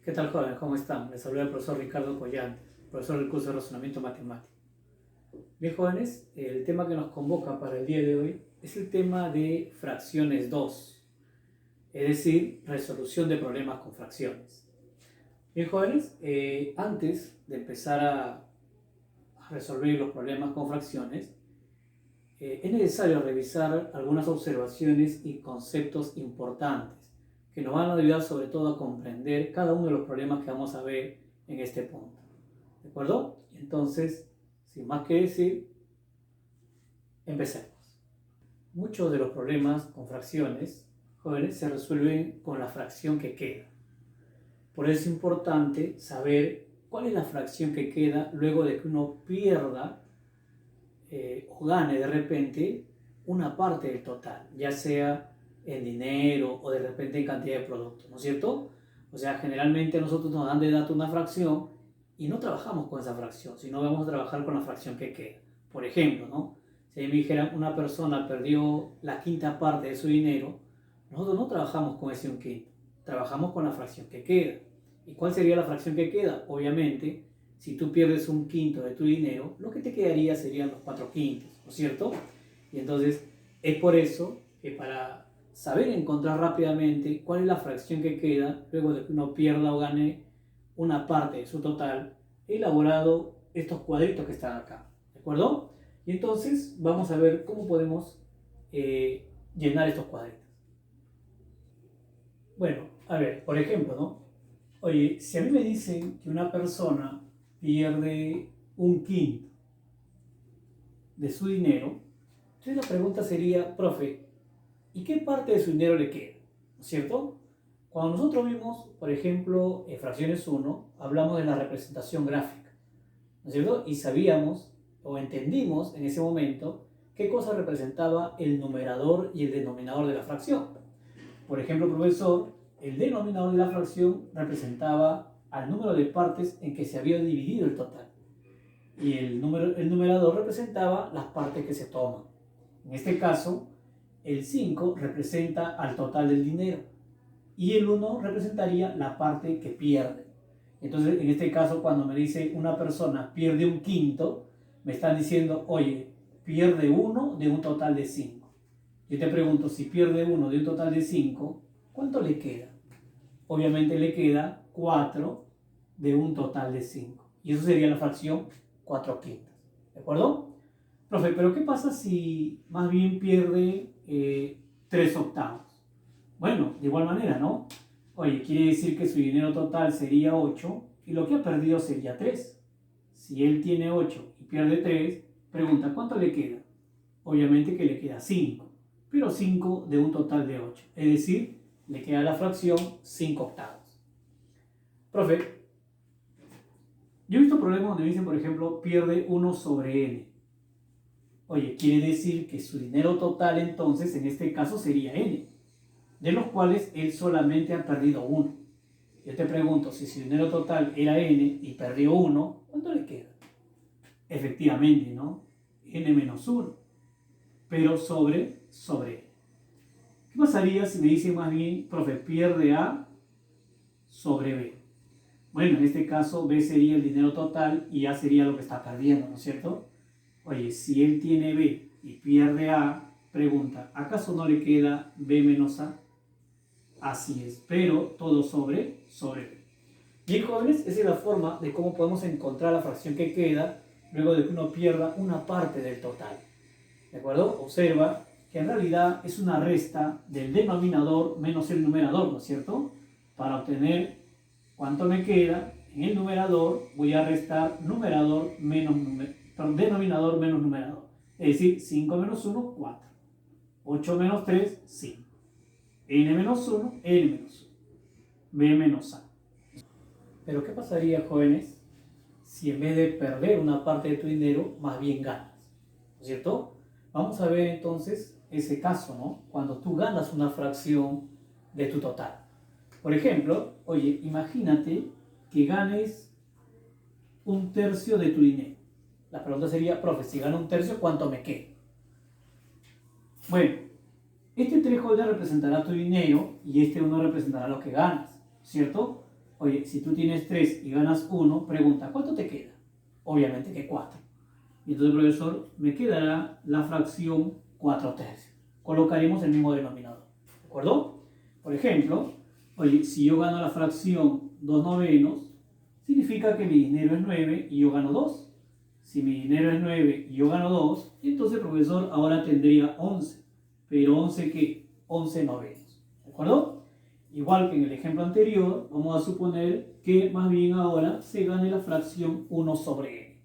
¿Qué tal, jóvenes? ¿Cómo están? Les saluda el profesor Ricardo Collantes, profesor del curso de razonamiento matemático. Bien, jóvenes, el tema que nos convoca para el día de hoy es el tema de fracciones 2, es decir, resolución de problemas con fracciones. Bien, jóvenes, antes de empezar a resolver los problemas con fracciones, es necesario revisar algunas observaciones y conceptos importantes que nos van a ayudar sobre todo a comprender cada uno de los problemas que vamos a ver en este punto. ¿De acuerdo? Entonces, sin más que decir, empecemos. Muchos de los problemas con fracciones, jóvenes, se resuelven con la fracción que queda. Por eso es importante saber cuál es la fracción que queda luego de que uno pierda o gane de repente una parte del total, ya sea en dinero o de repente en cantidad de productos, ¿no es cierto? O sea, generalmente nosotros nos dan de dato una fracción y no trabajamos con esa fracción, sino vamos a trabajar con la fracción que queda. Por ejemplo, ¿no? Si me dijeran una persona perdió la quinta parte de su dinero, nosotros no trabajamos con ese un quinto, trabajamos con la fracción que queda. ¿Y cuál sería la fracción que queda? Obviamente, si tú pierdes un quinto de tu dinero, lo que te quedaría serían los 4/5, ¿no es cierto? Y entonces es por eso que para saber encontrar rápidamente cuál es la fracción que queda luego de que uno pierda o gane una parte de su total, he elaborado estos cuadritos que están acá, ¿de acuerdo? Y entonces vamos a ver cómo podemos llenar estos cuadritos. Bueno, a ver, por ejemplo, ¿no? Oye, si a mí me dicen que una persona pierde un quinto de su dinero, entonces la pregunta sería, profe, ¿y qué parte de su dinero le queda? ¿No es cierto? Cuando nosotros vimos, por ejemplo, en fracciones 1, hablamos de la representación gráfica, ¿no es cierto? Y sabíamos o entendimos en ese momento qué cosa representaba el numerador y el denominador de la fracción. Por ejemplo, profesor, el denominador de la fracción representaba al número de partes en que se había dividido el total. Y el numerador representaba las partes que se toman. En este caso, el 5 representa al total del dinero y el 1 representaría la parte que pierde. Entonces, en este caso, cuando me dice una persona pierde un quinto, me están diciendo, oye, pierde 1 de un total de 5. Yo te pregunto, si pierde 1 de un total de 5, ¿cuánto le queda? Obviamente le queda 4 de un total de 5. Y eso sería la fracción 4/5. ¿De acuerdo? Profe, pero ¿qué pasa si más bien pierde 3/8? Bueno, de igual manera, ¿no? Oye, quiere decir que su dinero total sería 8 y lo que ha perdido sería 3. Si él tiene 8 y pierde 3, pregunta, ¿cuánto le queda? Obviamente que le queda 5, pero 5 de un total de 8. Es decir, le queda la fracción 5/8. Profe, yo he visto problemas donde dicen, por ejemplo, pierde 1 sobre n. Oye, quiere decir que su dinero total entonces, en este caso, sería n, de los cuales él solamente ha perdido 1. Yo te pregunto, si su dinero total era n y perdió 1, ¿cuánto le queda? Efectivamente, ¿no? n menos 1, pero sobre n. ¿Qué pasaría si me dice más bien, profe, pierde a sobre b? Bueno, en este caso b sería el dinero total y a sería lo que está perdiendo, ¿no es cierto? Oye, si él tiene b y pierde a, pregunta, ¿acaso no le queda b menos a? Así es, pero todo sobre b. Bien, jóvenes, esa es la forma de cómo podemos encontrar la fracción que queda luego de que uno pierda una parte del total. ¿De acuerdo? Observa que en realidad es una resta del denominador menos el numerador, ¿no es cierto? Para obtener cuánto me queda, en el numerador voy a restar denominador menos numerador. Es decir, 5 menos 1, 4. 8 menos 3, 5. N menos 1, N menos 1. B menos A. Pero ¿qué pasaría, jóvenes, si en vez de perder una parte de tu dinero, más bien ganas? ¿No es cierto? Vamos a ver entonces ese caso, ¿no? Cuando tú ganas una fracción de tu total. Por ejemplo, oye, imagínate que ganes 1/3 de tu dinero. La pregunta sería, profe, si gano 1/3, ¿cuánto me queda? Bueno, este 3 representará tu dinero y este 1 representará lo que ganas, ¿cierto? Oye, si tú tienes 3 y ganas 1, pregunta, ¿cuánto te queda? Obviamente que 4. Y entonces, profesor, me quedará la fracción 4/3. Colocaremos el mismo denominador. ¿De acuerdo? Por ejemplo, oye, si yo gano la fracción 2/9, significa que mi dinero es 9 y yo gano 2. Si mi dinero es 9 y yo gano 2, entonces, profesor, ahora tendría 11. ¿Pero 11 qué? 11/9. ¿De acuerdo? Igual que en el ejemplo anterior, vamos a suponer que más bien ahora se gane la fracción 1/n.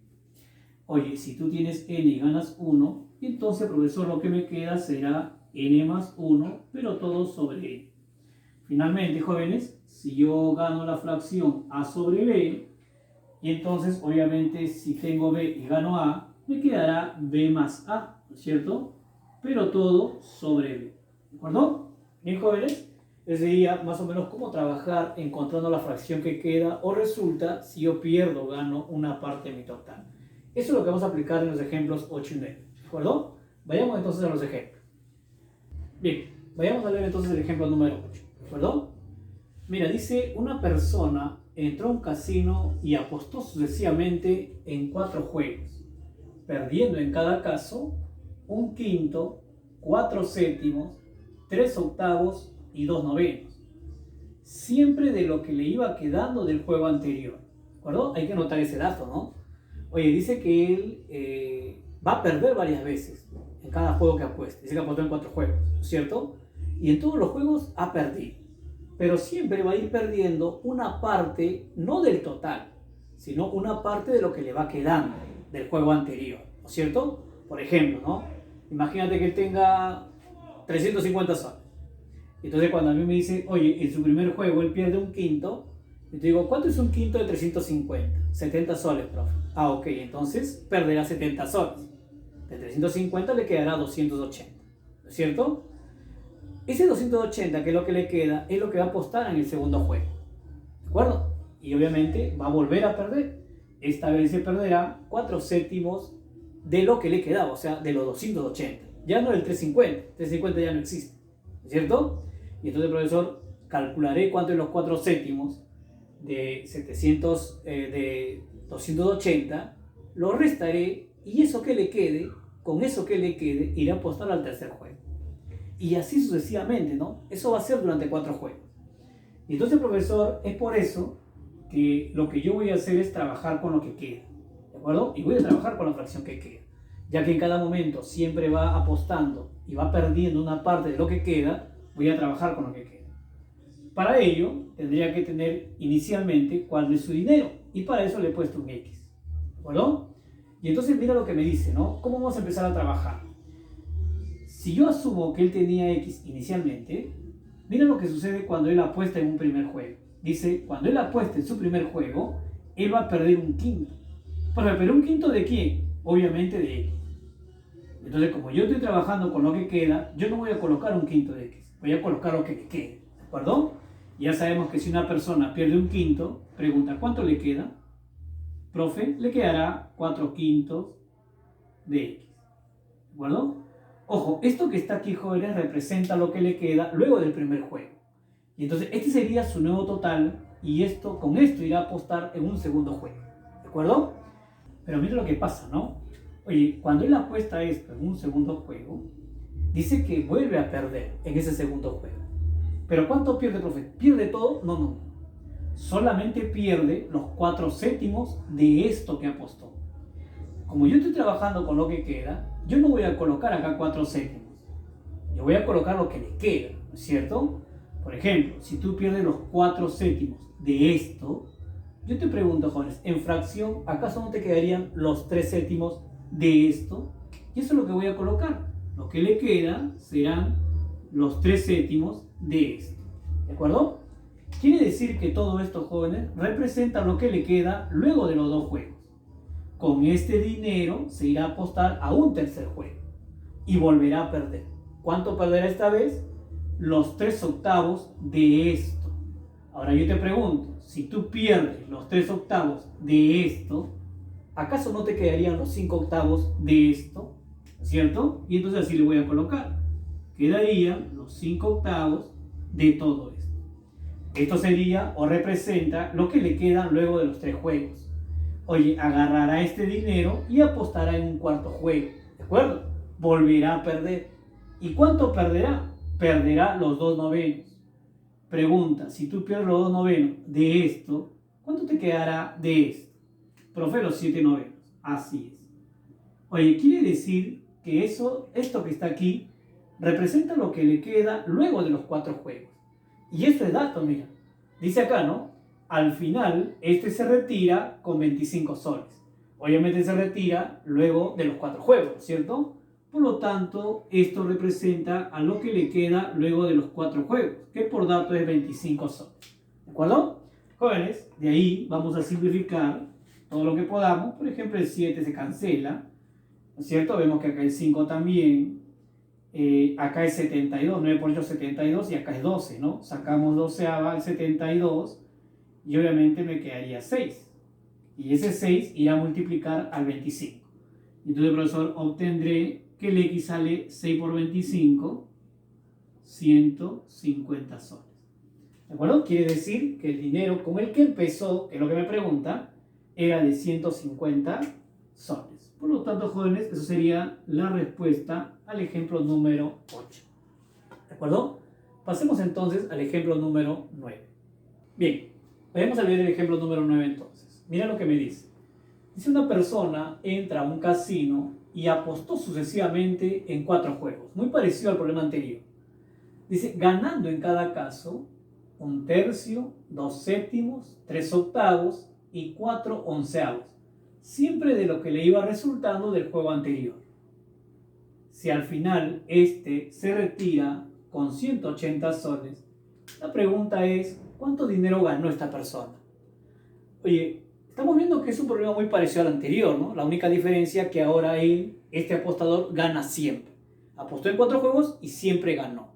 Oye, si tú tienes n y ganas 1, entonces, profesor, lo que me queda será n más 1, pero todo sobre n. Finalmente, jóvenes, si yo gano la fracción a sobre b, y entonces, obviamente, si tengo b y gano a, me quedará b más a, ¿no es cierto? Pero todo sobre b. ¿De acuerdo? Bien, jóvenes, ese sería más o menos cómo trabajar encontrando la fracción que queda o resulta si yo pierdo o gano una parte de mi total. Eso es lo que vamos a aplicar en los ejemplos 8 y 9. ¿De acuerdo? Vayamos entonces a los ejemplos. Bien, vayamos a leer entonces el ejemplo número 8. ¿De acuerdo? Mira, dice, una persona entró a un casino y apostó sucesivamente en 4 juegos, perdiendo en cada caso 1/5, 4/7, 3/8 y 2/9. Siempre de lo que le iba quedando del juego anterior. ¿De acuerdo? Hay que notar ese dato, ¿no? Oye, dice que él va a perder varias veces en cada juego que apueste. Dice que apostó en 4 juegos, ¿cierto? Y en todos los juegos ha perdido. Pero siempre va a ir perdiendo una parte, no del total, sino una parte de lo que le va quedando del juego anterior, ¿no es cierto? Por ejemplo, ¿no? Imagínate que él tenga 350 soles. Entonces cuando a mí me dice, oye, en su primer juego él pierde 1/5, yo te digo, ¿cuánto es 1/5 de 350? 70 soles, profe. Ah, ok, entonces perderá 70 soles. De 350 le quedará 280, ¿no es cierto? Ese 280, que es lo que le queda, es lo que va a apostar en el segundo juego. ¿De acuerdo? Y obviamente va a volver a perder. Esta vez se perderá 4/7 de lo que le quedaba, o sea, de los 280. Ya no del 350. 350 ya no existe. ¿Es cierto? Y entonces, profesor, calcularé cuánto es los 4/7 de 700, de 280, lo restaré y eso que le quede, con eso que le quede, iré a apostar al tercer juego. Y así sucesivamente, ¿no? Eso va a ser durante 4 juegos. Y entonces, profesor, es por eso que lo que yo voy a hacer es trabajar con lo que queda. ¿De acuerdo? Y voy a trabajar con la fracción que queda. Ya que en cada momento siempre va apostando y va perdiendo una parte de lo que queda, voy a trabajar con lo que queda. Para ello, tendría que tener inicialmente cuál es su dinero. Y para eso le he puesto un X. ¿De acuerdo? Y entonces mira lo que me dice, ¿no? ¿Cómo vamos a empezar a trabajar? Si yo asumo que él tenía X inicialmente, mira lo que sucede cuando él apuesta en un primer juego. Dice, cuando él apuesta en su primer juego, él va a perder 1/5. ¿Pero 1/5 de quién? Obviamente de X. Entonces, como yo estoy trabajando con lo que queda, yo no voy a colocar 1/5 de X. Voy a colocar lo que quede. ¿De acuerdo? Ya sabemos que si una persona pierde 1/5, pregunta, ¿cuánto le queda? Profe, le quedará 4/5 de X. ¿De acuerdo? Ojo, esto que está aquí, jóvenes, representa lo que le queda luego del primer juego. Y entonces este sería su nuevo total y con esto irá a apostar en un segundo juego. ¿De acuerdo? Pero mira lo que pasa, ¿no? Oye, cuando él apuesta esto en un segundo juego, dice que vuelve a perder en ese segundo juego. ¿Pero cuánto pierde, profe? ¿Pierde todo? No. Solamente pierde los 4/7 de esto que apostó. Como yo estoy trabajando con lo que queda, yo no voy a colocar acá 4/7. Yo voy a colocar lo que le queda, ¿no es cierto? Por ejemplo, si tú pierdes los 4/7 de esto, yo te pregunto, jóvenes, en fracción, ¿acaso no te quedarían los 3/7 de esto? Y eso es lo que voy a colocar. Lo que le queda serán los 3/7 de esto. ¿De acuerdo? Quiere decir que todo esto, jóvenes, representa lo que le queda luego de los 2 juegos. Con este dinero se irá a apostar a un tercer juego y volverá a perder. ¿Cuánto perderá esta vez? Los 3/8 de esto. Ahora yo te pregunto, si tú pierdes los 3/8 de esto, ¿acaso no te quedarían los 5/8 de esto? ¿Cierto? Y entonces así le voy a colocar. Quedarían los 5/8 de todo esto. Esto sería o representa lo que le queda luego de los 3 juegos. Oye, agarrará este dinero y apostará en un cuarto juego. ¿De acuerdo? Volverá a perder. ¿Y cuánto perderá? Perderá los 2 novenos. Pregunta, si tú pierdes los 2 novenos de esto, ¿cuánto te quedará de esto? Profe, los 7 novenos. Así es. Oye, quiere decir que esto que está aquí representa lo que le queda luego de los 4 juegos. Y esto es dato, mira. Dice acá, ¿no? Al final, este se retira con 25 soles. Obviamente se retira luego de los 4 juegos, ¿cierto? Por lo tanto, esto representa a lo que le queda luego de los 4 juegos, que por dato es 25 soles. ¿De acuerdo? Jóvenes, de ahí vamos a simplificar todo lo que podamos. Por ejemplo, el 7 se cancela, ¿no es cierto? Vemos que acá el 5 también. Acá es 72, 9 por 8 es 72 y acá es 12, ¿no? Sacamos 12 al 72 y obviamente me quedaría 6. Y ese 6 irá a multiplicar al 25. Entonces, profesor, obtendré que el X sale 6 por 25, 150 soles. ¿De acuerdo? Quiere decir que el dinero con el que empezó, que es lo que me pregunta, era de 150 soles. Por lo tanto, jóvenes, eso sería la respuesta al ejemplo número 8. ¿De acuerdo? Pasemos entonces al ejemplo número 9. Bien, vamos a ver el ejemplo número 9 entonces. Mira lo que me dice. Dice una persona entra a un casino y apostó sucesivamente en 4 juegos, muy parecido al problema anterior. Dice, ganando en cada caso 1/3, 2/7, 3/8 y 4/11, siempre de lo que le iba resultando del juego anterior. Si al final este se retira con 180 soles, la pregunta es, ¿cuánto dinero ganó esta persona? Oye, estamos viendo que es un problema muy parecido al anterior, ¿no? La única diferencia es que ahora este apostador gana siempre. Apostó en 4 juegos y siempre ganó.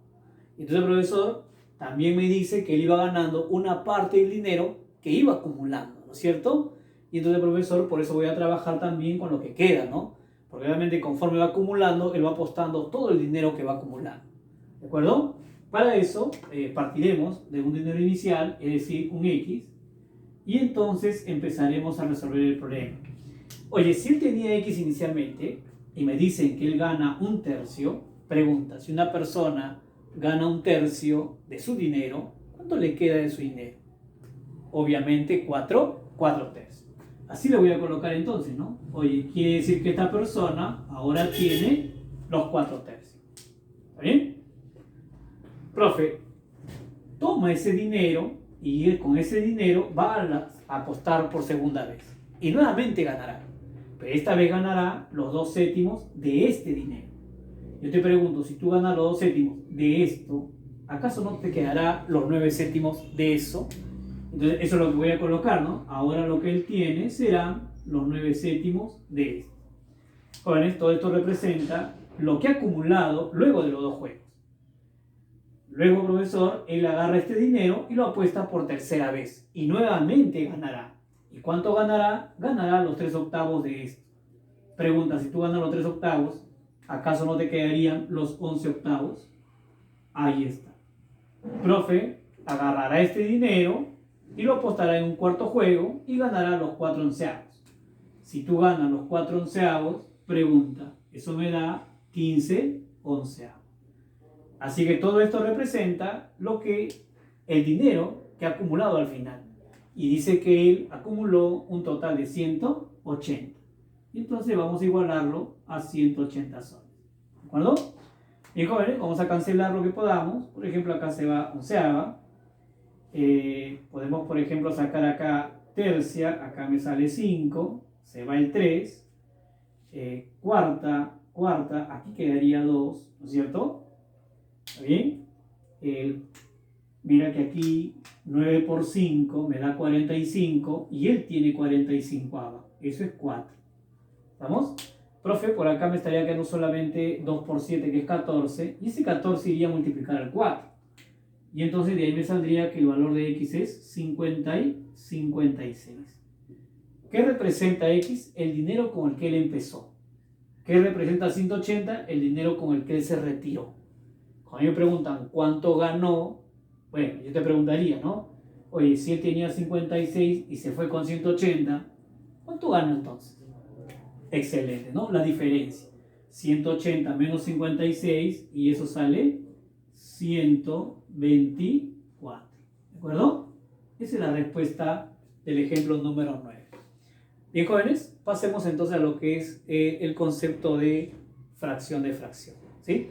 Entonces el profesor también me dice que él iba ganando una parte del dinero que iba acumulando, ¿no es cierto? Y entonces el profesor, por eso voy a trabajar también con lo que queda, ¿no? Porque obviamente conforme va acumulando, él va apostando todo el dinero que va acumulando. ¿De acuerdo? Para eso partiremos de un dinero inicial, es decir, un X, y entonces empezaremos a resolver el problema. Oye, si él tenía X inicialmente y me dicen que él gana 1/3, pregunta, si una persona gana 1/3 de su dinero, ¿cuánto le queda de su dinero? Obviamente 4/3. Así lo voy a colocar entonces, ¿no? Oye, quiere decir que esta persona ahora tiene los 4/3. ¿Está bien? Profe, toma ese dinero y con ese dinero va a apostar por segunda vez. Y nuevamente ganará. Pero esta vez ganará los 2/7 de este dinero. Yo te pregunto, si tú ganas los 2/7 de esto, ¿acaso no te quedará los 9/7 de eso? Entonces eso es lo que voy a colocar, ¿no? Ahora lo que él tiene serán los 9/7 de esto. Jóvenes, todo esto representa lo que ha acumulado luego de los 2 juegos. Luego, profesor, él agarra este dinero y lo apuesta por tercera vez. Y nuevamente ganará. ¿Y cuánto ganará? Ganará los 3/8 de esto. Pregunta, si tú ganas los 3/8, ¿acaso no te quedarían los 11/8? Ahí está. Profe, agarrará este dinero y lo apostará en un cuarto juego y ganará los 4/11. Si tú ganas los 4/11, pregunta, eso me da 15/11. Así que todo esto representa el dinero que ha acumulado al final. Y dice que él acumuló un total de 180. Entonces vamos a igualarlo a 180 soles. ¿De acuerdo? Bien, jóvenes, vamos a cancelar lo que podamos. Por ejemplo, acá se va onceava. Podemos, por ejemplo, sacar acá tercia. Acá me sale 5. Se va el 3. Cuarta. Aquí quedaría 2. ¿No es cierto? ¿Está bien? Mira que aquí 9 por 5 me da 45 y él tiene 45. Eso es 4. ¿Estamos? Profe, por acá me estaría quedando solamente 2 por 7, que es 14. Y ese 14 iría a multiplicar al 4. Y entonces de ahí me saldría que el valor de X es 50 y 56. ¿Qué representa X? El dinero con el que él empezó. ¿Qué representa 180? El dinero con el que él se retiró. Cuando me preguntan cuánto ganó, bueno, yo te preguntaría, ¿no? Oye, si él tenía 56 y se fue con 180, ¿cuánto gana entonces? Excelente, ¿no? La diferencia. 180 menos 56 y eso sale 124. ¿De acuerdo? Esa es la respuesta del ejemplo número 9. Bien, jóvenes, pasemos entonces a lo que es el concepto de fracción de fracción. ¿Sí?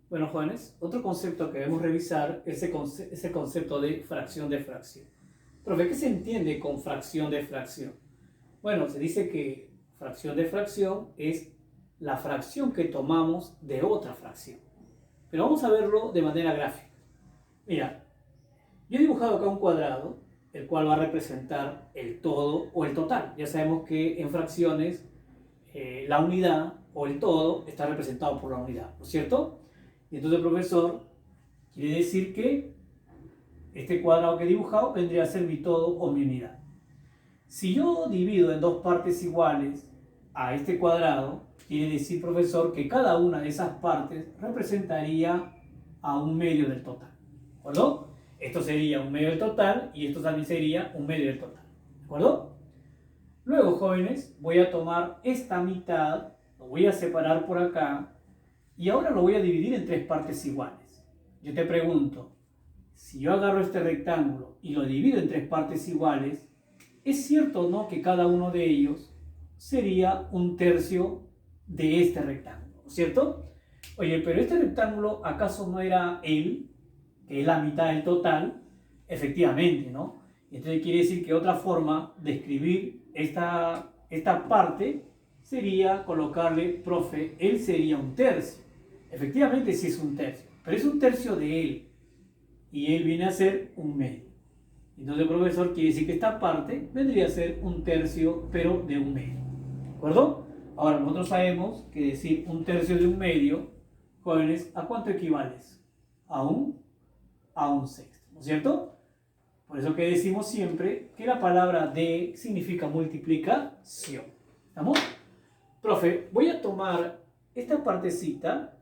Bueno, jóvenes, otro concepto que debemos revisar es el concepto de fracción de fracción. Profe, ¿qué se entiende con fracción de fracción? Bueno, se dice que fracción de fracción es la fracción que tomamos de otra fracción. Pero vamos a verlo de manera gráfica. Mira, yo he dibujado acá un cuadrado, el cual va a representar el todo o el total. Ya sabemos que en fracciones la unidad o el todo está representado por la unidad, ¿no es cierto? Y entonces el profesor quiere decir que este cuadrado que he dibujado vendría a ser mi todo o mi unidad. Si yo divido en dos partes iguales a este cuadrado, quiere decir, profesor, que cada una de esas partes representaría a un medio del total. ¿De acuerdo? Esto sería un medio del total y esto también sería un medio del total. ¿De acuerdo? Luego, jóvenes, voy a tomar esta mitad, lo voy a separar por acá y ahora lo voy a dividir en tres partes iguales. Yo te pregunto, si yo agarro este rectángulo y lo divido en tres partes iguales, ¿es cierto o no que cada uno de ellos sería un tercio de este rectángulo? ¿Cierto? Oye, pero este rectángulo, ¿acaso no era él, que es la mitad del total? Efectivamente, ¿no? Entonces quiere decir que otra forma de escribir esta parte sería colocarle, profe, él sería un tercio. Efectivamente sí es un tercio, pero es un tercio de él. Y él viene a ser un medio. Entonces, profesor, quiere decir que esta parte vendría a ser un tercio, pero de un medio. ¿De acuerdo? Ahora, nosotros sabemos que decir un tercio de un medio, jóvenes, ¿a cuánto equivales? A un sexto, ¿no es cierto? Por eso que decimos siempre que la palabra de significa multiplicación. ¿Estamos? Profe, voy a tomar esta partecita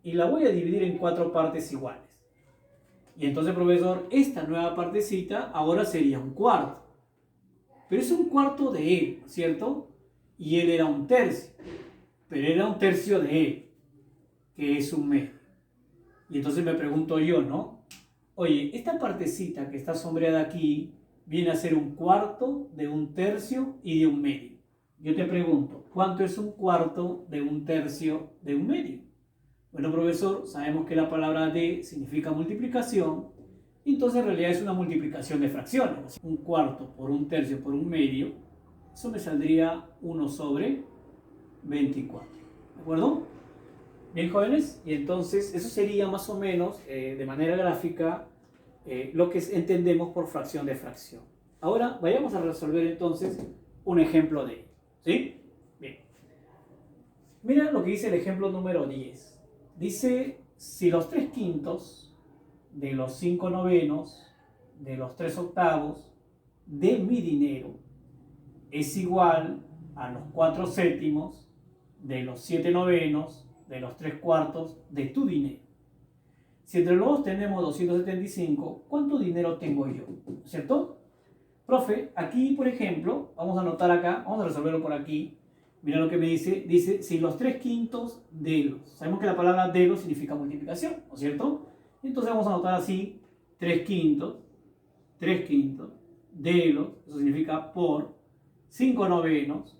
y la voy a dividir en cuatro partes iguales. Y entonces, profesor, esta nueva partecita ahora sería un cuarto. Pero es un cuarto de él, ¿cierto? Y él era un tercio. Pero era un tercio de él, que es un medio. Y entonces me pregunto yo, ¿no? Oye, esta partecita que está sombreada aquí viene a ser un cuarto de un tercio y de un medio. Yo te pregunto, ¿cuánto es un cuarto de un tercio de un medio? Bueno, profesor, sabemos que la palabra de significa multiplicación, entonces en realidad es una multiplicación de fracciones. Un cuarto por un tercio por un medio, eso me saldría 1 sobre 24. ¿De acuerdo? Bien, jóvenes, y entonces eso sería más o menos, de manera gráfica, lo que entendemos por fracción de fracción. Ahora vayamos a resolver entonces un ejemplo de ello. ¿Sí? Bien. Mira lo que dice el ejemplo número 10. Dice, si los 3 quintos de los 5 novenos de los 3 octavos de mi dinero es igual a los 4 séptimos de los 7 novenos de los 3 cuartos de tu dinero. Si entre los dos tenemos 275, ¿cuánto dinero tengo yo? ¿Cierto? Profe, aquí, por ejemplo, vamos a anotar acá, vamos a resolverlo por aquí. Mira lo que me dice, dice, si los 3 quintos de los, sabemos que la palabra de los significa multiplicación, ¿no es cierto? Entonces vamos a anotar así, 3 quintos, de los, eso significa por 5 novenos,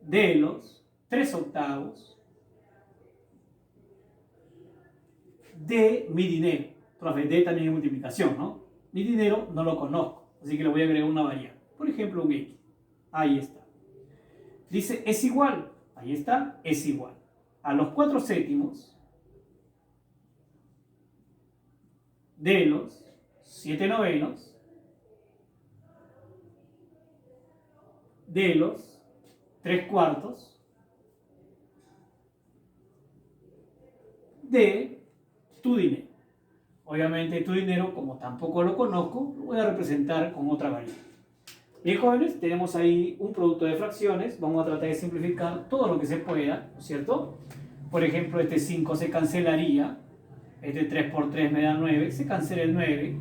de los 3 octavos, de mi dinero. Profe, de también es multiplicación, ¿no? Mi dinero no lo conozco, así que le voy a agregar una variable. Por ejemplo, un X. Ahí está. Dice, es igual. Ahí está, es igual. A los 4 séptimos de los 7 novenos de los 3 cuartos de tu dinero. Obviamente tu dinero, como tampoco lo conozco, lo voy a representar con otra variable. Bien, jóvenes, tenemos ahí un producto de fracciones. Vamos a tratar de simplificar todo lo que se pueda, ¿no es cierto? Por ejemplo, este 5 se cancelaría. Este 3 por 3 me da 9, se cancela el 9.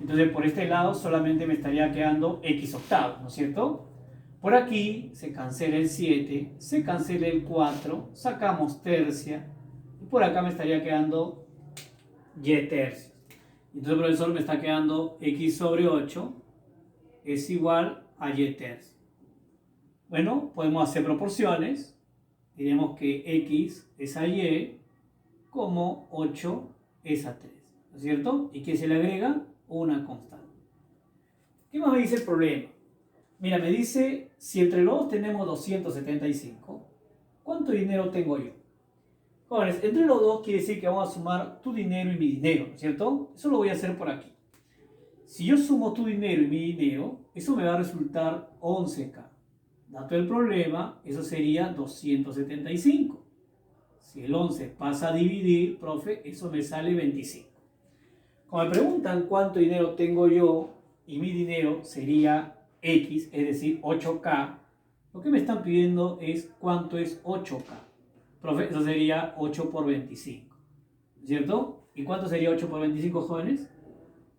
Entonces por este lado solamente me estaría quedando x octavos, ¿no es cierto? Por aquí se cancela el 7, se cancela el 4, sacamos tercia. Y por acá me estaría quedando y tercios. Entonces, profesor, me está quedando x sobre 8 es igual a y tercios. Bueno, podemos hacer proporciones. Diremos que x es a y como 8 es a 3. ¿No es cierto? ¿Y qué se le agrega? Una constante. ¿Qué más me dice el problema? Mira, me dice, si entre los dos tenemos 275, ¿cuánto dinero tengo yo? Jóvenes, entre los dos quiere decir que vamos a sumar tu dinero y mi dinero, ¿no es cierto? Eso lo voy a hacer por aquí. Si yo sumo tu dinero y mi dinero, eso me va a resultar 11K. Dato del problema, eso sería 275. Si el 11 pasa a dividir, profe, eso me sale 25. Como me preguntan cuánto dinero tengo yo y mi dinero sería X, es decir, 8K, lo que me están pidiendo es cuánto es 8K. Profe, eso sería 8 por 25, ¿cierto? ¿Y cuánto sería 8 por 25, jóvenes?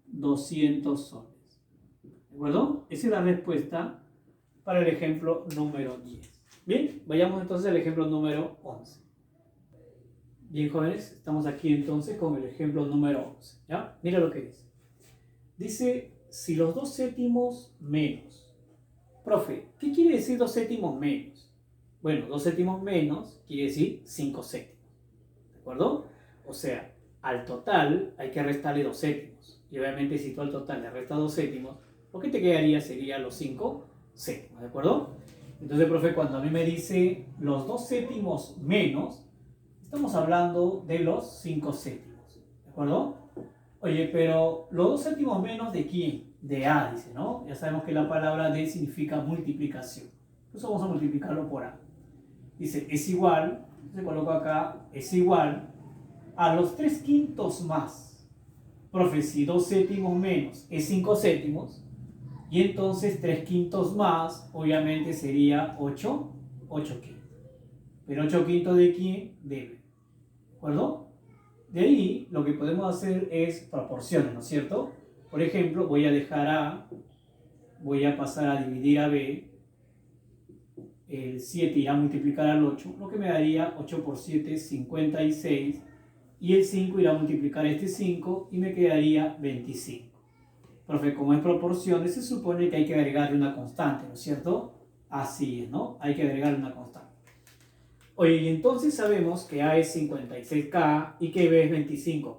200 soles. ¿De acuerdo? Esa es la respuesta para el ejemplo número 10. Bien, vayamos entonces al ejemplo número 11. Bien, jóvenes, estamos aquí entonces con el ejemplo número 11. ¿Ya? Mira lo que dice. Dice, si los 2 séptimos menos. Profe, ¿qué quiere decir 2 séptimos menos? Bueno, 2 séptimos menos quiere decir 5 séptimos. ¿De acuerdo? O sea, al total hay que restarle 2 séptimos. Y obviamente si tú al total le restas 2 séptimos, lo que te quedaría sería los 5 séptimos. ¿De acuerdo? Entonces, profe, cuando a mí me dice los 2 séptimos menos, estamos hablando de los 5 séptimos. ¿De acuerdo? Oye, pero los 2 séptimos menos ¿de quién? De A, dice, ¿no? Ya sabemos que la palabra de significa multiplicación. Entonces vamos a multiplicarlo por A. Dice, es igual, se coloco acá, es igual a los 3 quintos más. Profe, si 2 séptimos menos es 5 séptimos, y entonces 3 quintos más, obviamente sería 8 quintos. Pero 8 quintos ¿de quién? De B. ¿De acuerdo? De ahí lo que podemos hacer es proporciones, ¿no es cierto? Por ejemplo, voy a dejar A, voy a pasar a dividir a B, el 7 irá a multiplicar al 8, lo que me daría 8 por 7, 56, y el 5 irá a multiplicar este 5 y me quedaría 25. Profe, como es proporciones, se supone que hay que agregarle una constante, ¿no es cierto? Así es, ¿no? Hay que agregarle una constante. Oye, y entonces sabemos que A es 56K y que B es 25K.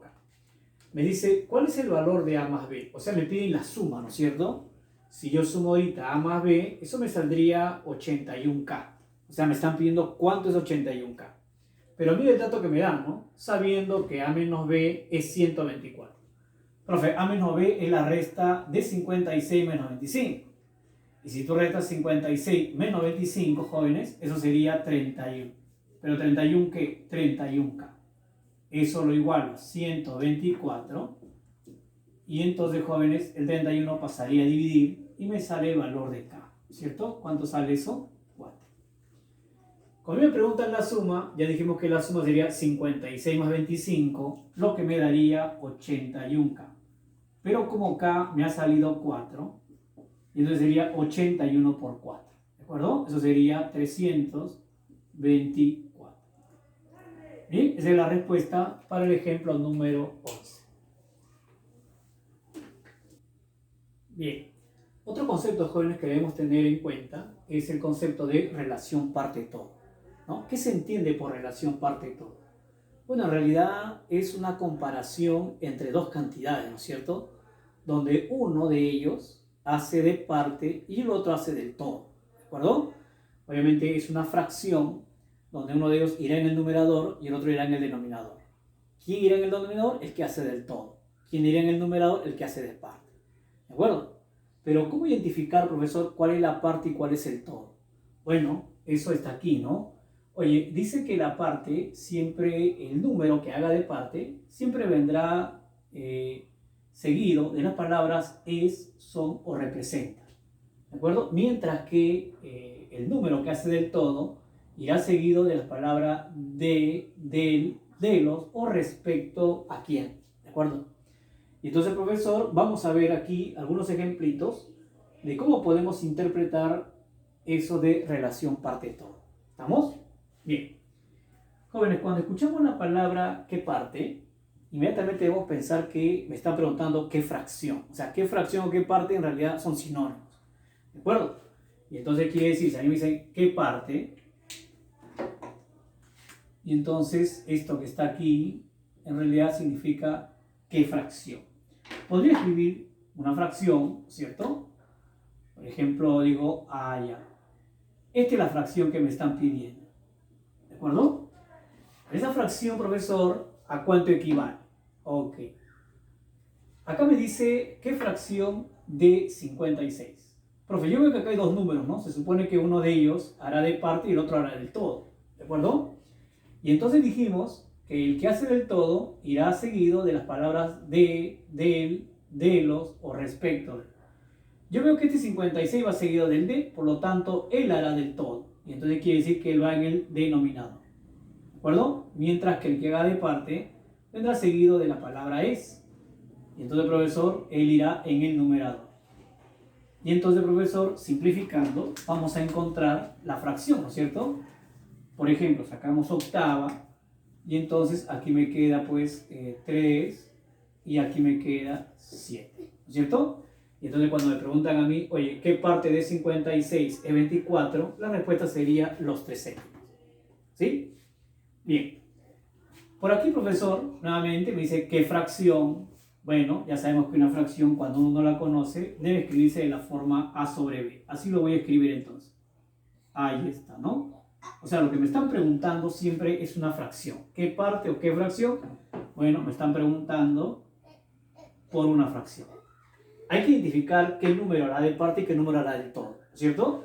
Me dice, ¿cuál es el valor de A más B? O sea, me piden la suma, ¿no es cierto? Si yo sumo ahorita A más B, eso me saldría 81K. O sea, me están pidiendo cuánto es 81K. Pero mira el dato que me dan, ¿no? Sabiendo que A menos B es 124. Profe, A menos B es la resta de 56 menos 25. Y si tú restas 56 menos 25, jóvenes, eso sería 31. ¿Pero 31 qué? 31K. Eso lo igualo a 124. Y entonces, jóvenes, el 31 pasaría a dividir y me sale el valor de K. ¿Cierto? ¿Cuánto sale eso? 4. Cuando me preguntan la suma, ya dijimos que la suma sería 56 más 25, lo que me daría 81K. Pero como K me ha salido 4, y entonces sería 81 por 4. ¿De acuerdo? Eso sería 324. Bien, esa es la respuesta para el ejemplo número 11. Bien, otro concepto, jóvenes, que debemos tener en cuenta es el concepto de relación parte-todo, ¿no? ¿Qué se entiende por relación parte-todo? Bueno, en realidad es una comparación entre dos cantidades, ¿no es cierto? Donde uno de ellos hace de parte y el otro hace del todo, ¿de acuerdo? Obviamente es una fracción donde uno de ellos irá en el numerador y el otro irá en el denominador. ¿Quién irá en el denominador? El que hace del todo. ¿Quién irá en el numerador? El que hace de parte. ¿De acuerdo? Pero ¿cómo identificar, profesor, cuál es la parte y cuál es el todo? Bueno, eso está aquí, ¿no? Oye, dice que la parte, siempre el número que haga de parte, siempre vendrá seguido de las palabras es, son o representa. ¿De acuerdo? Mientras que el número que hace del todo irá seguido de las palabras de, del, de los o respecto a quién, ¿de acuerdo? Y entonces, profesor, vamos a ver aquí algunos ejemplitos de cómo podemos interpretar eso de relación parte-todo. ¿Estamos? Bien. Jóvenes, cuando escuchamos la palabra qué parte, inmediatamente debemos pensar que me están preguntando qué fracción. O sea, qué fracción o qué parte en realidad son sinónimos. ¿De acuerdo? Y entonces quiere decir, si a mí me dicen qué parte, y entonces esto que está aquí en realidad significa qué fracción. Podría escribir una fracción, ¿cierto? Por ejemplo, digo, ya. Esta es la fracción que me están pidiendo. ¿De acuerdo? Esa fracción, profesor, ¿a cuánto equivale? Ok. Acá me dice, ¿qué fracción de 56? Profe, yo veo que acá hay dos números, ¿no? Se supone que uno de ellos hará de parte y el otro hará del todo. ¿De acuerdo? Y entonces dijimos que el que hace del todo irá seguido de las palabras de, del, de los o respecto de. Yo veo que este 56 va seguido del de, por lo tanto, él hará del todo. Y entonces quiere decir que él va en el denominador. ¿De acuerdo? Mientras que el que haga de parte vendrá seguido de la palabra es. Y entonces, profesor, él irá en el numerador. Y entonces, profesor, simplificando, vamos a encontrar la fracción, ¿no es cierto? Por ejemplo, sacamos octava y entonces aquí me queda pues 3 y aquí me queda 7, ¿no es cierto? Y entonces cuando me preguntan a mí, oye, ¿qué parte de 56 es 24? La respuesta sería los 3 céntimos. ¿Sí? Bien. Por aquí, profesor, nuevamente me dice, ¿qué fracción? Bueno, ya sabemos que una fracción, cuando uno no la conoce, debe escribirse de la forma A sobre B. Así lo voy a escribir entonces. Ahí está, ¿no? O sea, lo que me están preguntando siempre es una fracción. ¿Qué parte o qué fracción? Bueno, me están preguntando por una fracción. Hay que identificar qué número hará de parte y qué número hará de todo, ¿cierto?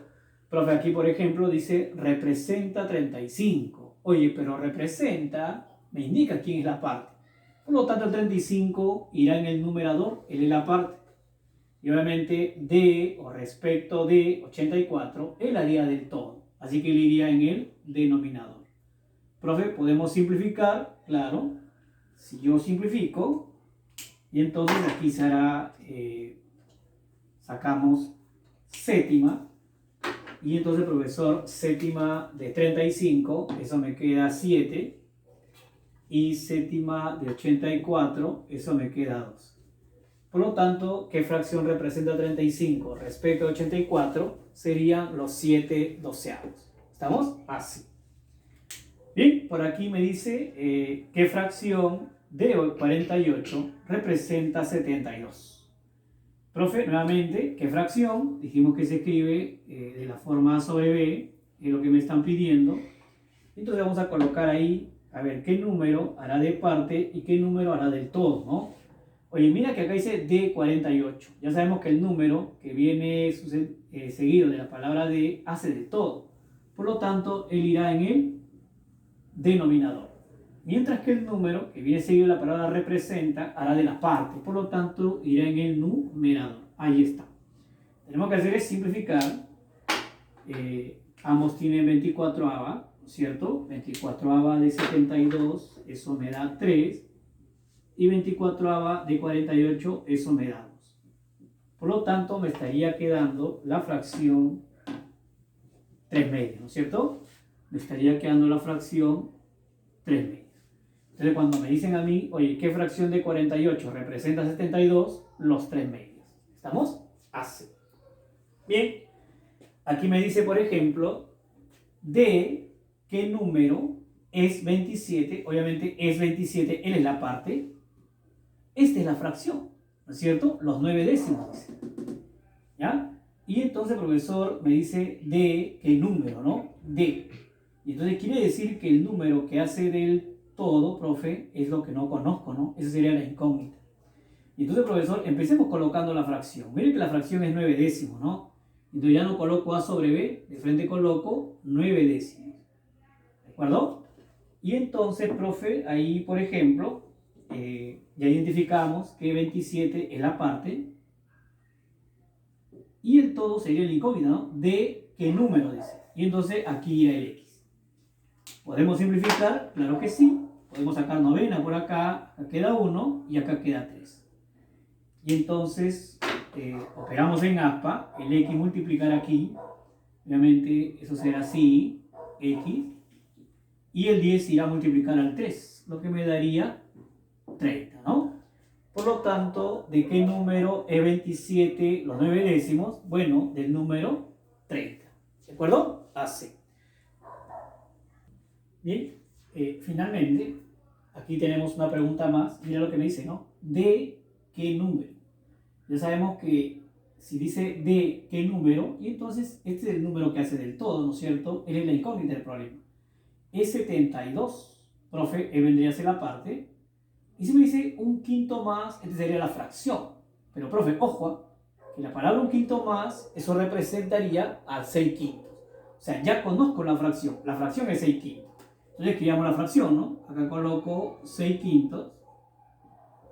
Profe, aquí por ejemplo dice representa 35. Oye, pero representa me indica quién es la parte. Por lo tanto, el 35 irá en el numerador, él es la parte. Y obviamente de o respecto de 84, él haría del todo. Así que él iría en el denominador. Profe, podemos simplificar, claro. Si yo simplifico, y entonces aquí será, sacamos séptima. Y entonces, profesor, séptima de 35, eso me queda 7. Y séptima de 84, eso me queda 2. Por lo tanto, ¿qué fracción representa 35 respecto a 84? Serían los 7 doceavos. ¿Estamos? Así. Bien, por aquí me dice ¿qué fracción de 48 representa 72? Profe, nuevamente, ¿qué fracción? Dijimos que se escribe de la forma A sobre B, es lo que me están pidiendo. Entonces vamos a colocar ahí, a ver, qué número hará de parte y qué número hará del todo, ¿no? Oye, mira que acá dice D48. Ya sabemos que el número que viene seguido de la palabra D hace de todo. Por lo tanto, él irá en el denominador. Mientras que el número que viene seguido de la palabra representa hará de la parte. Por lo tanto, irá en el numerador. Ahí está. Tenemos que hacer es simplificar. Ambos tienen 24ava, ¿cierto? 24ava de 72, eso me da 3. Y 24ava de 48, eso me da 2. Por lo tanto, me estaría quedando la fracción 3 medios, ¿no es cierto? Me estaría quedando la fracción 3 medios. Entonces, cuando me dicen a mí, oye, ¿qué fracción de 48 representa 72? Los 3 medios. ¿Estamos? Así. Bien. Aquí me dice, por ejemplo, de qué número es 27. Obviamente es 27, él es la parte. Esta es la fracción, ¿no es cierto? Los 9 décimos, dice. ¿Ya? Y entonces el profesor me dice de qué número, ¿no? De. Y entonces quiere decir que el número que hace del todo, profe, es lo que no conozco, ¿no? Esa sería la incógnita. Y entonces, profesor, empecemos colocando la fracción. Miren que la fracción es 9 décimos, ¿no? Entonces ya no coloco A sobre B, de frente coloco 9 décimos. ¿De acuerdo? Y entonces, profe, ahí, por ejemplo, ya identificamos que 27 es la parte y el todo sería el incógnito, ¿no? ¿De qué número dice? Y entonces aquí irá el X. ¿Podemos simplificar? Claro que sí. podemos sacar novena por acá queda 1 y acá queda 3. Y entonces operamos en aspa, el x multiplicar aquí, obviamente eso será así, x, y el 10 irá a multiplicar al 3, lo que me daría 30, ¿no? Por lo tanto, ¿de qué número es 27 los 9 décimos? Bueno, del número 30, ¿de acuerdo? Así. Bien, finalmente, aquí tenemos una pregunta más, mira lo que me dice, ¿no? ¿De qué número? Ya sabemos que si dice de qué número, y entonces este es el número que hace del todo, ¿no es cierto? Él es la incógnita del problema. Es 72, profe, vendría a ser la parte. Y si me dice un quinto más, esta sería la fracción. Pero, profe, ojo, que la palabra un quinto más, eso representaría a 6 quintos. O sea, ya conozco la fracción es 6 quintos. Entonces escribamos la fracción, ¿no? Acá coloco 6 quintos.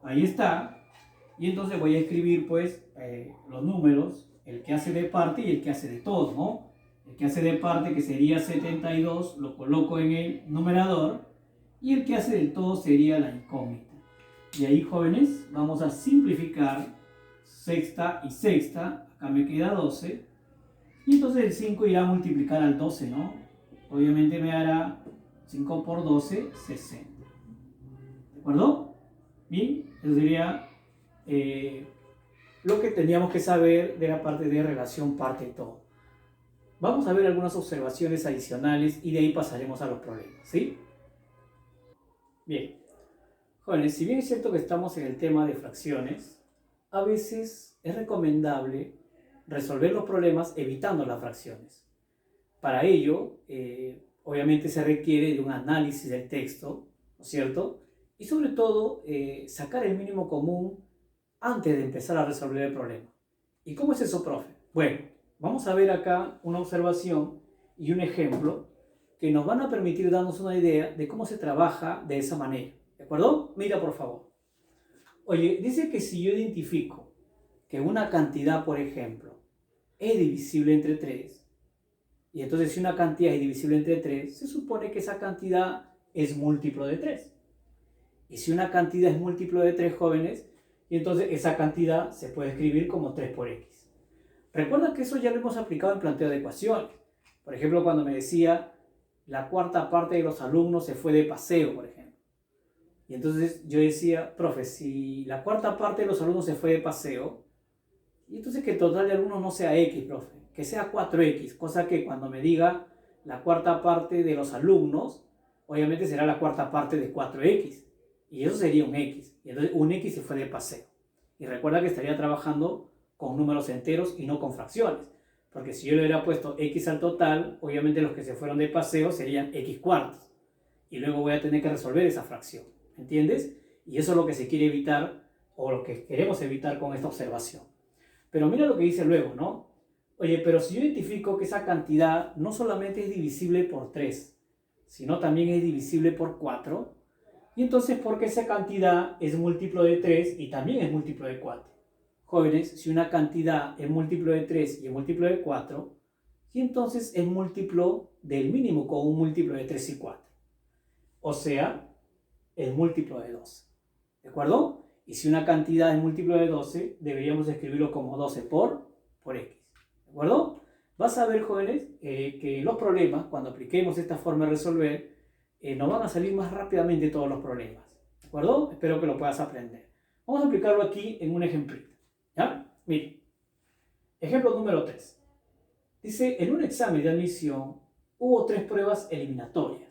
Ahí está. Y entonces voy a escribir, pues, los números, el que hace de parte y el que hace de todo, ¿no? El que hace de parte, que sería 72, lo coloco en el numerador. Y el que hace del todo sería la incógnita. Y ahí, jóvenes, vamos a simplificar sexta y sexta. Acá me queda 12. Y entonces el 5 irá a multiplicar al 12, ¿no? Obviamente me hará 5 por 12, 60. ¿De acuerdo? Bien, eso sería lo que teníamos que saber de la parte de relación parte y todo. Vamos a ver algunas observaciones adicionales y de ahí pasaremos a los problemas, ¿sí? Bien. Jóvenes, si bien es cierto que estamos en el tema de fracciones, a veces es recomendable resolver los problemas evitando las fracciones. Para ello, obviamente se requiere de un análisis del texto, ¿no es cierto? Y sobre todo, sacar el mínimo común antes de empezar a resolver el problema. ¿Y cómo es eso, profe? Bueno, vamos a ver acá una observación y un ejemplo que nos van a permitir darnos una idea de cómo se trabaja de esa manera. ¿De acuerdo? Mira, por favor. Oye, dice que si yo identifico que una cantidad, por ejemplo, es divisible entre 3, y entonces si una cantidad es divisible entre 3, se supone que esa cantidad es múltiplo de 3. Y si una cantidad es múltiplo de 3, jóvenes, y entonces esa cantidad se puede escribir como 3 por x. Recuerda que eso ya lo hemos aplicado en planteo de ecuaciones. Por ejemplo, cuando me decía la cuarta parte de los alumnos se fue de paseo, por ejemplo. Y entonces yo decía, profe, si la cuarta parte de los alumnos se fue de paseo, y entonces que el total de alumnos no sea x, profe, que sea 4x, cosa que cuando me diga la cuarta parte de los alumnos, obviamente será la cuarta parte de 4x, y eso sería un x, y entonces un x se fue de paseo. Y recuerda que estaría trabajando con números enteros y no con fracciones, porque si yo le hubiera puesto x al total, obviamente los que se fueron de paseo serían x cuartos, y luego voy a tener que resolver esa fracción. ¿Entiendes? Y eso es lo que se quiere evitar, o lo que queremos evitar con esta observación. Pero mira lo que dice luego, ¿no? Oye, pero si yo identifico que esa cantidad no solamente es divisible por 3, sino también es divisible por 4, y entonces porque esa cantidad es múltiplo de 3 y también es múltiplo de 4. Jóvenes, si una cantidad es múltiplo de 3 y es múltiplo de 4, y entonces es múltiplo del mínimo con un múltiplo de 3 y 4. O sea, es múltiplo de 12. ¿De acuerdo? Y si una cantidad es múltiplo de 12, deberíamos escribirlo como 12 por x. ¿De acuerdo? Vas a ver, jóvenes, que los problemas, cuando apliquemos esta forma de resolver, nos van a salir más rápidamente todos los problemas. ¿De acuerdo? Espero que lo puedas aprender. Vamos a aplicarlo aquí en un ejemplito. ¿Ya? Miren. Ejemplo número 3. Dice, en un examen de admisión hubo 3 pruebas eliminatorias,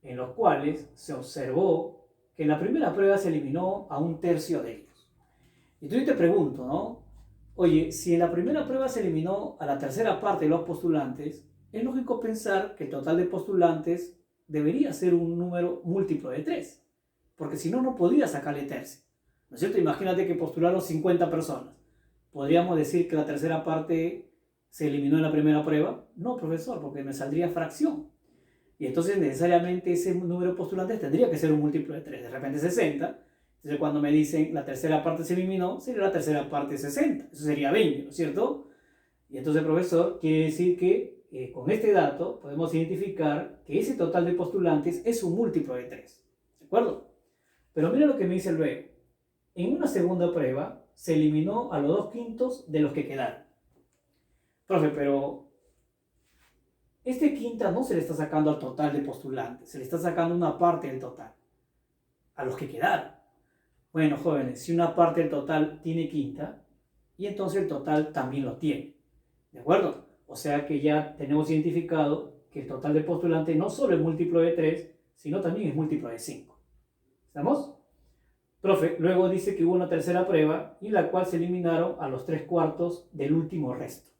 en los cuales se observó que en la primera prueba se eliminó a 1/3 de ellos. Y entonces te pregunto, ¿no? Oye, si en la primera prueba se eliminó a la tercera parte de los postulantes, es lógico pensar que el total de postulantes debería ser un número múltiplo de 3, porque si no, no podría sacarle tercio. ¿No es cierto? Imagínate que postularon 50 personas. ¿Podríamos decir que la tercera parte se eliminó en la primera prueba? No, profesor, porque me saldría fracción. Y entonces necesariamente ese número de postulantes tendría que ser un múltiplo de 3, de repente 60. Entonces cuando me dicen la tercera parte se eliminó, sería la tercera parte de 60. Eso sería 20, ¿no es cierto? Y entonces, profesor, quiere decir que con este dato podemos identificar que ese total de postulantes es un múltiplo de 3. acuerdo? Pero mira lo que me dice luego. En una segunda prueba se eliminó a los 2/5 de los que quedaron. Profe, pero este quinta no se le está sacando al total de postulantes, se le está sacando una parte del total, a los que quedaron. Bueno, jóvenes, si una parte del total tiene quinta, y entonces el total también lo tiene. ¿De acuerdo? O sea que ya tenemos identificado que el total de postulantes no solo es múltiplo de 3, sino también es múltiplo de 5. ¿Estamos? Profe, luego dice que hubo una tercera prueba en la cual se eliminaron a los 3/4 del último resto.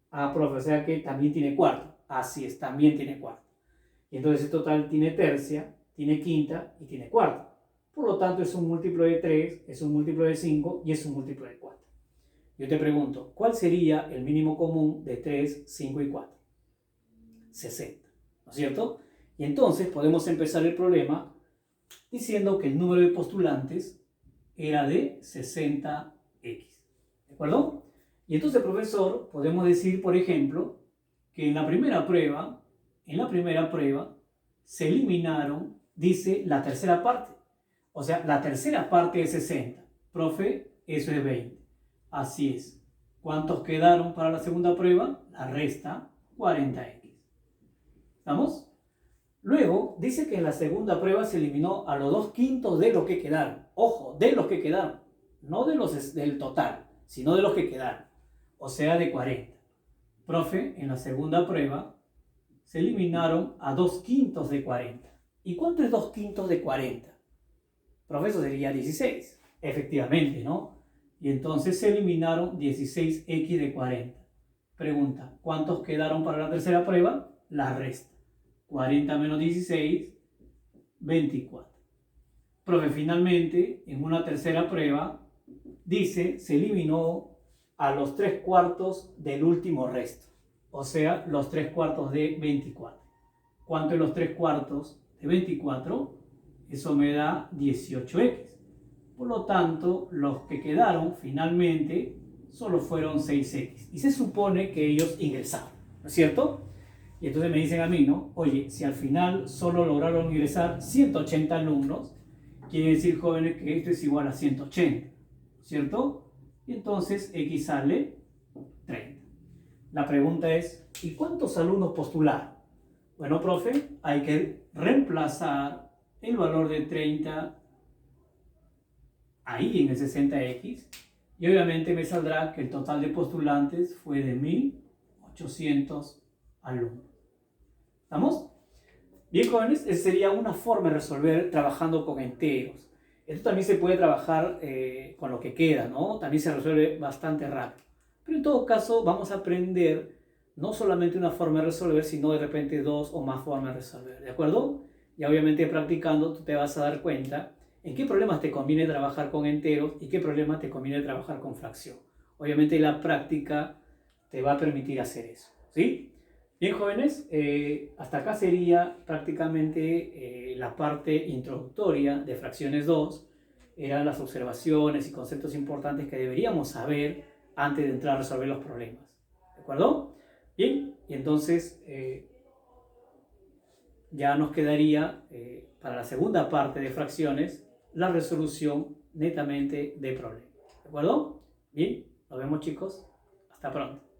Ah, profe, o sea que también tiene cuarto. Así es, también tiene cuarto. Y entonces el total tiene tercia, tiene quinta y tiene cuarto. Por lo tanto, es un múltiplo de 3, es un múltiplo de 5 y es un múltiplo de 4. Yo te pregunto, ¿cuál sería el mínimo común de 3, 5 y 4? 60, ¿no es cierto? Y entonces podemos empezar el problema diciendo que el número de postulantes era de 60x. ¿De acuerdo? Y entonces, profesor, podemos decir, por ejemplo, que en la primera prueba se eliminaron, dice, la tercera parte. O sea, la tercera parte es 60. Profe, eso es 20. Así es. ¿Cuántos quedaron para la segunda prueba? La resta, 40x. ¿Estamos? Luego, dice que en la segunda prueba se eliminó a los 2/5 de los que quedaron. Ojo, de los que quedaron. No de los del total, sino de los que quedaron. O sea, de 40. Profe, en la segunda prueba se eliminaron a 2/5 de 40. ¿Y cuánto es 2/5 de 40? Profe, eso sería 16. Efectivamente, ¿no? Y entonces se eliminaron 16x de 40. Pregunta, ¿cuántos quedaron para la tercera prueba? La resta. 40 menos 16, 24. Profe, finalmente, en una tercera prueba, dice, se eliminó a los 3/4 del último resto. O sea, los 3/4 de 24. ¿Cuánto es los 3/4 de 24? Eso me da 18x. Por lo tanto, los que quedaron finalmente solo fueron 6x. Y se supone que ellos ingresaron, ¿no es cierto? Y entonces me dicen a mí, ¿no? Oye, si al final solo lograron ingresar 180 alumnos, quiere decir, jóvenes, que esto es igual a 180, ¿cierto? Y entonces x sale 30. La pregunta es, ¿y cuántos alumnos postularon? Bueno, profe, hay que reemplazar el valor de 30 ahí en el 60x, y obviamente me saldrá que el total de postulantes fue de 1800 alumnos. ¿Estamos? Bien, jóvenes, esa sería una forma de resolver trabajando con enteros. Esto también se puede trabajar con lo que queda, ¿no? También se resuelve bastante rápido. Pero en todo caso vamos a aprender no solamente una forma de resolver, sino de repente 2 o más formas de resolver, ¿de acuerdo? Y obviamente practicando tú te vas a dar cuenta en qué problemas te conviene trabajar con enteros y qué problemas te conviene trabajar con fracción. Obviamente la práctica te va a permitir hacer eso, ¿sí? Bien, jóvenes, hasta acá sería prácticamente la parte introductoria de fracciones 2. Eran las observaciones y conceptos importantes que deberíamos saber antes de entrar a resolver los problemas. ¿De acuerdo? Bien, y entonces ya nos quedaría para la segunda parte de fracciones la resolución netamente de problemas. ¿De acuerdo? Bien, nos vemos, chicos. Hasta pronto.